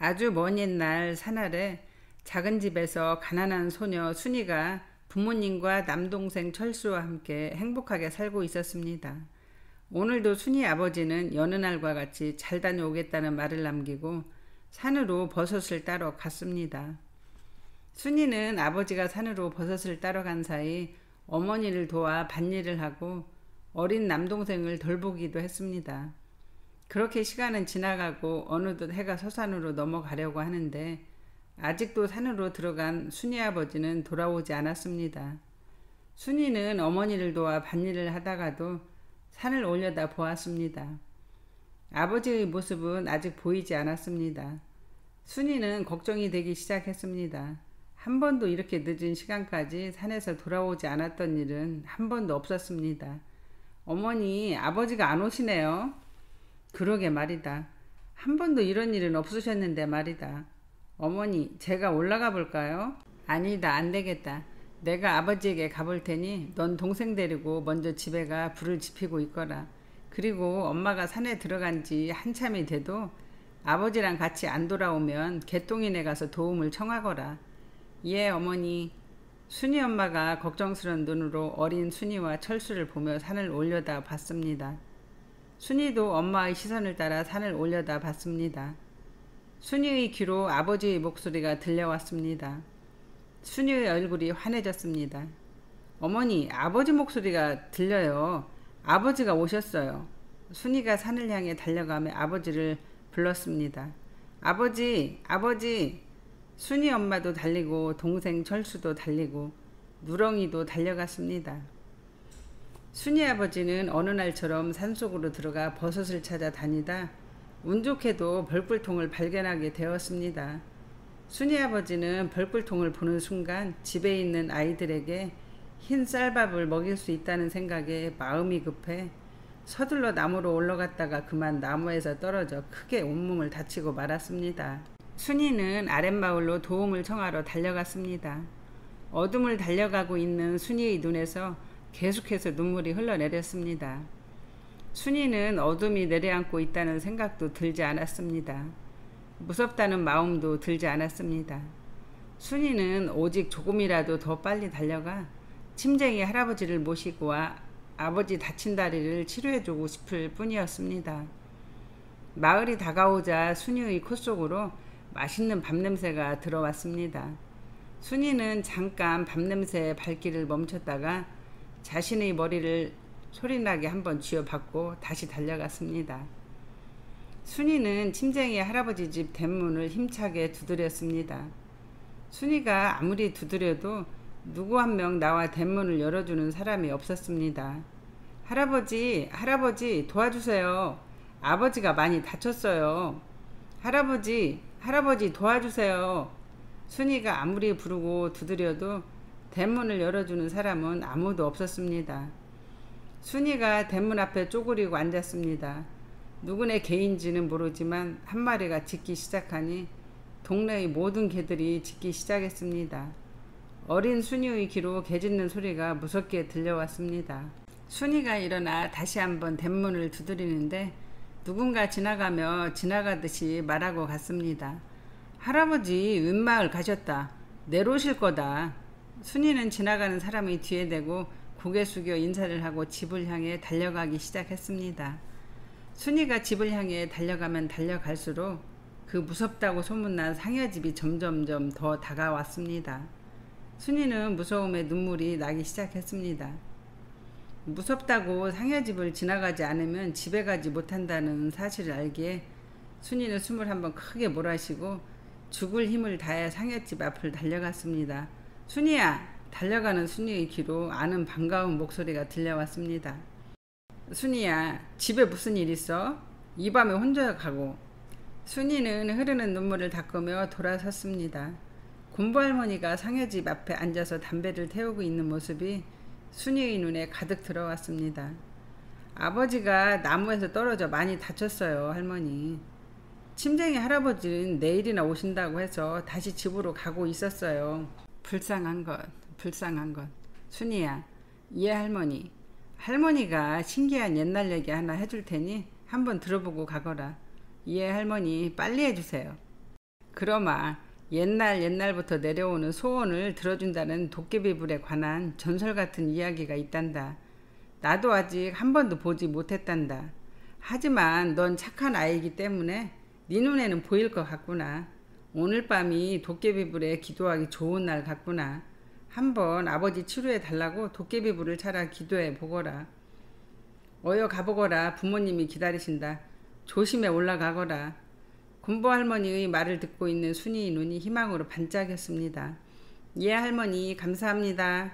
아주 먼 옛날 산아래 작은 집에서 가난한 소녀 순이가 부모님과 남동생 철수와 함께 행복하게 살고 있었습니다. 오늘도 순이 아버지는 여느 날과 같이 잘 다녀오겠다는 말을 남기고 산으로 버섯을 따러 갔습니다. 순이는 아버지가 산으로 버섯을 따러 간 사이 어머니를 도와 밭일을 하고 어린 남동생을 돌보기도 했습니다. 그렇게 시간은 지나가고 어느덧 해가 서산으로 넘어가려고 하는데 아직도 산으로 들어간 순이 아버지는 돌아오지 않았습니다. 순이는 어머니를 도와 밭일을 하다가도 산을 올려다 보았습니다. 아버지의 모습은 아직 보이지 않았습니다. 순이는 걱정이 되기 시작했습니다. 한 번도 이렇게 늦은 시간까지 산에서 돌아오지 않았던 일은 한 번도 없었습니다. 어머니, 아버지가 안 오시네요. 그러게 말이다. 한 번도 이런 일은 없으셨는데 말이다. 어머니, 제가 올라가 볼까요? 아니다, 안 되겠다. 내가 아버지에게 가볼 테니 넌 동생 데리고 먼저 집에 가 불을 지피고 있거라. 그리고 엄마가 산에 들어간 지 한참이 돼도 아버지랑 같이 안 돌아오면 개똥이네 가서 도움을 청하거라. 예, 어머니. 순이 엄마가 걱정스러운 눈으로 어린 순이와 철수를 보며 산을 올려다 봤습니다. 순이도 엄마의 시선을 따라 산을 올려다 봤습니다. 순이의 귀로 아버지의 목소리가 들려왔습니다. 순이의 얼굴이 환해졌습니다. 어머니, 아버지 목소리가 들려요. 아버지가 오셨어요. 순이가 산을 향해 달려가며 아버지를 불렀습니다. 아버지, 아버지. 순이 엄마도 달리고 동생 철수도 달리고 누렁이도 달려갔습니다. 순이 아버지는 어느 날처럼 산속으로 들어가 버섯을 찾아 다니다 운 좋게도 벌꿀통을 발견하게 되었습니다. 순이 아버지는 벌꿀통을 보는 순간 집에 있는 아이들에게 흰 쌀밥을 먹일 수 있다는 생각에 마음이 급해 서둘러 나무로 올라갔다가 그만 나무에서 떨어져 크게 온몸을 다치고 말았습니다. 순이는 아랫마을로 도움을 청하러 달려갔습니다. 어둠을 달려가고 있는 순이의 눈에서 계속해서 눈물이 흘러내렸습니다. 순이는 어둠이 내려앉고 있다는 생각도 들지 않았습니다. 무섭다는 마음도 들지 않았습니다. 순이는 오직 조금이라도 더 빨리 달려가 침쟁이 할아버지를 모시고 와 아버지 다친 다리를 치료해주고 싶을 뿐이었습니다. 마을이 다가오자 순이의 코 속으로 맛있는 밥 냄새가 들어왔습니다. 순이는 잠깐 밥 냄새에 발길을 멈췄다가 자신의 머리를 소리나게 한번 쥐어박고 다시 달려갔습니다. 순이는 침쟁이 할아버지 집 대문을 힘차게 두드렸습니다. 순이가 아무리 두드려도 누구 한 명 나와 대문을 열어주는 사람이 없었습니다. 할아버지, 할아버지 도와주세요. 아버지가 많이 다쳤어요. 할아버지, 할아버지 도와주세요. 순이가 아무리 부르고 두드려도 대문을 열어주는 사람은 아무도 없었습니다. 순이가 대문 앞에 쪼그리고 앉았습니다. 누구네 개인지는 모르지만 한 마리가 짖기 시작하니 동네의 모든 개들이 짖기 시작했습니다. 어린 순이의 귀로 개 짖는 소리가 무섭게 들려왔습니다. 순이가 일어나 다시 한번 대문을 두드리는데 누군가 지나가며 지나가듯이 말하고 갔습니다. 할아버지 윗마을 가셨다. 내려오실 거다. 순이는 지나가는 사람의 뒤에 대고 고개 숙여 인사를 하고 집을 향해 달려가기 시작했습니다. 순이가 집을 향해 달려가면 달려갈수록 그 무섭다고 소문난 상여집이 점점점 더 다가왔습니다. 순이는 무서움에 눈물이 나기 시작했습니다. 무섭다고 상여집을 지나가지 않으면 집에 가지 못한다는 사실을 알기에 순이는 숨을 한번 크게 몰아쉬고 죽을 힘을 다해 상여집 앞을 달려갔습니다. 순이야! 달려가는 순이의 귀로 아는 반가운 목소리가 들려왔습니다. 순이야, 집에 무슨 일 있어? 이 밤에 혼자 가고. 순이는 흐르는 눈물을 닦으며 돌아섰습니다. 곰부할머니가 상여집 앞에 앉아서 담배를 태우고 있는 모습이 순이의 눈에 가득 들어왔습니다. 아버지가 나무에서 떨어져 많이 다쳤어요, 할머니. 침쟁이 할아버지는 내일이나 오신다고 해서 다시 집으로 가고 있었어요. 불쌍한 것, 불쌍한 것. 순이야, 예 할머니. 할머니가 신기한 옛날 얘기 하나 해줄 테니 한번 들어보고 가거라. 예 할머니, 빨리 해주세요. 그러마 옛날부터 내려오는 소원을 들어준다는 도깨비불에 관한 전설 같은 이야기가 있단다. 나도 아직 한 번도 보지 못했단다. 하지만 넌 착한 아이이기 때문에 네 눈에는 보일 것 같구나. 오늘 밤이 도깨비불에 기도하기 좋은 날 같구나. 한번 아버지 치료해 달라고 도깨비불을 차려 기도해 보거라. 어여 가보거라. 부모님이 기다리신다. 조심해 올라가거라. 군보 할머니의 말을 듣고 있는 순이의 눈이 희망으로 반짝였습니다. 예 할머니 감사합니다.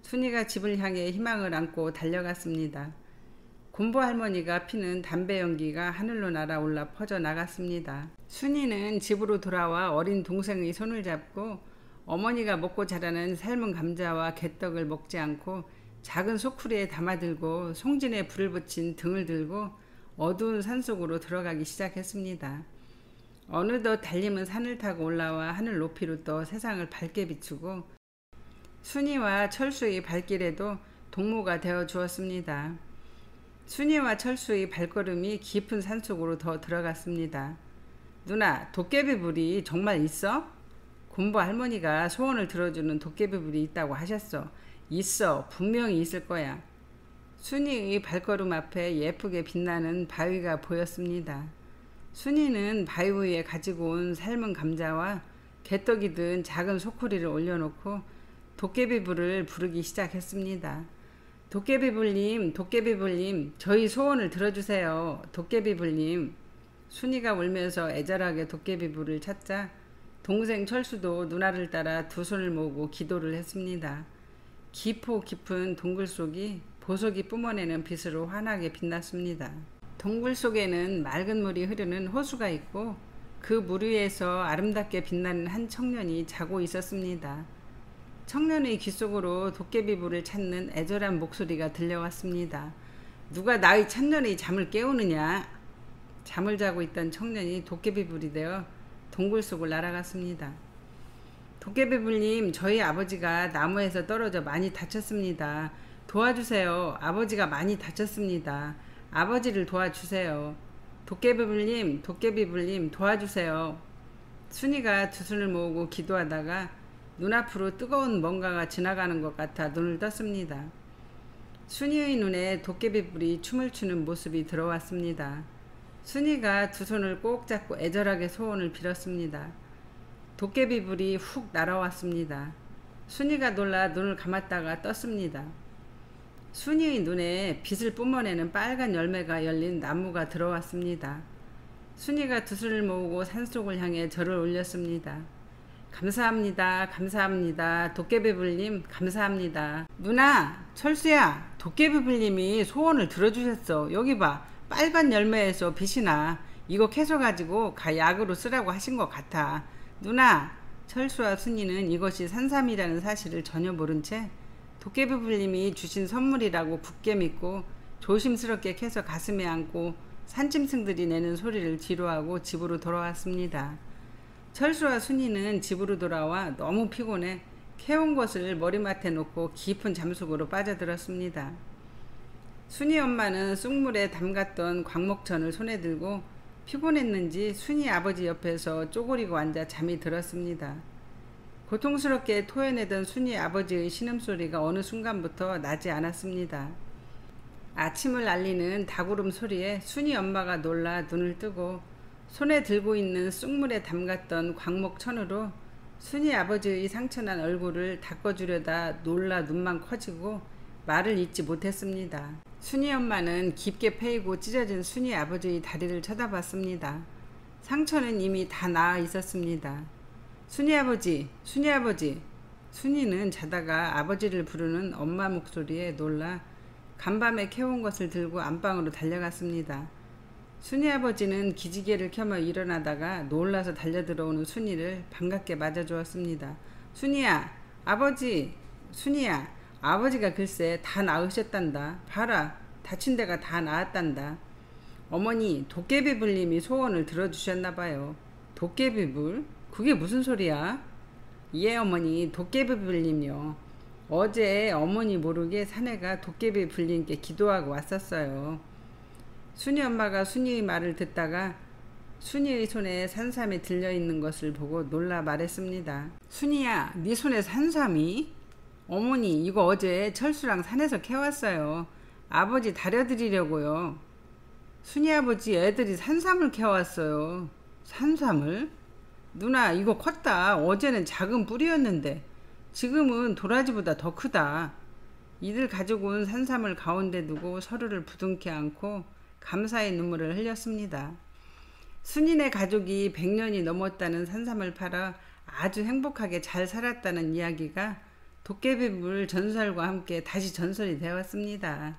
순이가 집을 향해 희망을 안고 달려갔습니다. 군보 할머니가 피는 담배 연기가 하늘로 날아올라 퍼져나갔습니다. 순이는 집으로 돌아와 어린 동생의 손을 잡고 어머니가 먹고 자라는 삶은 감자와 개떡을 먹지 않고 작은 소쿠리에 담아들고 송진에 불을 붙인 등을 들고 어두운 산속으로 들어가기 시작했습니다. 어느덧 달림은 산을 타고 올라와 하늘 높이로 떠 세상을 밝게 비추고 순이와 철수의 발길에도 동무가 되어 주었습니다. 순이와 철수의 발걸음이 깊은 산속으로 더 들어갔습니다. 누나, 도깨비불이 정말 있어? 군보 할머니가 소원을 들어주는 도깨비불이 있다고 하셨어. 있어. 분명히 있을 거야. 순이의 발걸음 앞에 예쁘게 빛나는 바위가 보였습니다. 순이는 바위 위에 가지고 온 삶은 감자와 개떡이 든 작은 소쿠리를 올려놓고 도깨비불을 부르기 시작했습니다. 도깨비불님, 도깨비불님, 저희 소원을 들어주세요. 도깨비불님. 순이가 울면서 애절하게 도깨비불을 찾자 동생 철수도 누나를 따라 두 손을 모으고 기도를 했습니다. 깊고 깊은 동굴 속이 보석이 뿜어내는 빛으로 환하게 빛났습니다. 동굴 속에는 맑은 물이 흐르는 호수가 있고 그 물 위에서 아름답게 빛나는 한 청년이 자고 있었습니다. 청년의 귀 속으로 도깨비불을 찾는 애절한 목소리가 들려왔습니다. 누가 나의 청년의 잠을 깨우느냐? 잠을 자고 있던 청년이 도깨비불이 되어 동굴 속을 날아갔습니다. 도깨비불님, 저희 아버지가 나무에서 떨어져 많이 다쳤습니다. 도와주세요. 아버지가 많이 다쳤습니다. 아버지를 도와주세요. 도깨비불님, 도깨비불님 도와주세요. 순이가 두 손을 모으고 기도하다가 눈앞으로 뜨거운 뭔가가 지나가는 것 같아 눈을 떴습니다. 순이의 눈에 도깨비불이 춤을 추는 모습이 들어왔습니다. 순이가 두 손을 꼭 잡고 애절하게 소원을 빌었습니다. 도깨비불이 훅 날아왔습니다. 순이가 놀라 눈을 감았다가 떴습니다. 순이의 눈에 빛을 뿜어내는 빨간 열매가 열린 나무가 들어왔습니다. 순이가 두 손을 모으고 산속을 향해 절을 올렸습니다. 감사합니다. 감사합니다. 도깨비불님 감사합니다. 누나, 철수야, 도깨비불님이 소원을 들어주셨어. 여기 봐. 빨간 열매에서 빛이 나. 이거 캐서 가지고 약으로 쓰라고 하신 것 같아. 누나, 철수와 순이는 이것이 산삼이라는 사실을 전혀 모른 채 도깨비불님이 주신 선물이라고 굳게 믿고 조심스럽게 캐서 가슴에 안고 산짐승들이 내는 소리를 뒤로하고 집으로 돌아왔습니다. 철수와 순이는 집으로 돌아와 너무 피곤해 캐온 것을 머리맡에 놓고 깊은 잠속으로 빠져들었습니다. 순이 엄마는 쑥물에 담갔던 광목천을 손에 들고 피곤했는지 순이 아버지 옆에서 쪼그리고 앉아 잠이 들었습니다. 고통스럽게 토해내던 순이 아버지의 신음소리가 어느 순간부터 나지 않았습니다. 아침을 알리는 닭울음 소리에 순이 엄마가 놀라 눈을 뜨고 손에 들고 있는 쑥물에 담갔던 광목천으로 순이 아버지의 상처난 얼굴을 닦아주려다 놀라 눈만 커지고 말을 잇지 못했습니다. 순이 엄마는 깊게 패이고 찢어진 순이 아버지의 다리를 쳐다봤습니다. 상처는 이미 다 나아 있었습니다. 순이 아버지, 순이 아버지. 순이는 자다가 아버지를 부르는 엄마 목소리에 놀라 간밤에 캐온 것을 들고 안방으로 달려갔습니다. 순이 아버지는 기지개를 켜며 일어나다가 놀라서 달려들어오는 순이를 반갑게 맞아주었습니다. 순이야, 아버지. 순이야, 아버지가 글쎄 다 나으셨단다. 봐라, 다친 데가 다 나았단다. 어머니, 도깨비불님이 소원을 들어주셨나봐요. 도깨비불? 그게 무슨 소리야? 예 어머니, 도깨비불님요. 어제 어머니 모르게 사내가 도깨비불님께 기도하고 왔었어요. 순이 엄마가 순이의 말을 듣다가 순이의 손에 산삼이 들려있는 것을 보고 놀라 말했습니다. 순이야, 네 손에 산삼이? 어머니, 이거 어제 철수랑 산에서 캐왔어요. 아버지 다려드리려고요. 순이 아버지, 애들이 산삼을 캐왔어요. 산삼을? 누나, 이거 컸다. 어제는 작은 뿌리였는데 지금은 도라지보다 더 크다. 이들 가지고 온 산삼을 가운데 두고 서로를 부둥켜 안고 감사의 눈물을 흘렸습니다. 순이네 가족이 100년이 넘었다는 산삼을 팔아 아주 행복하게 잘 살았다는 이야기가 도깨비불 전설과 함께 다시 전설이 되었습니다.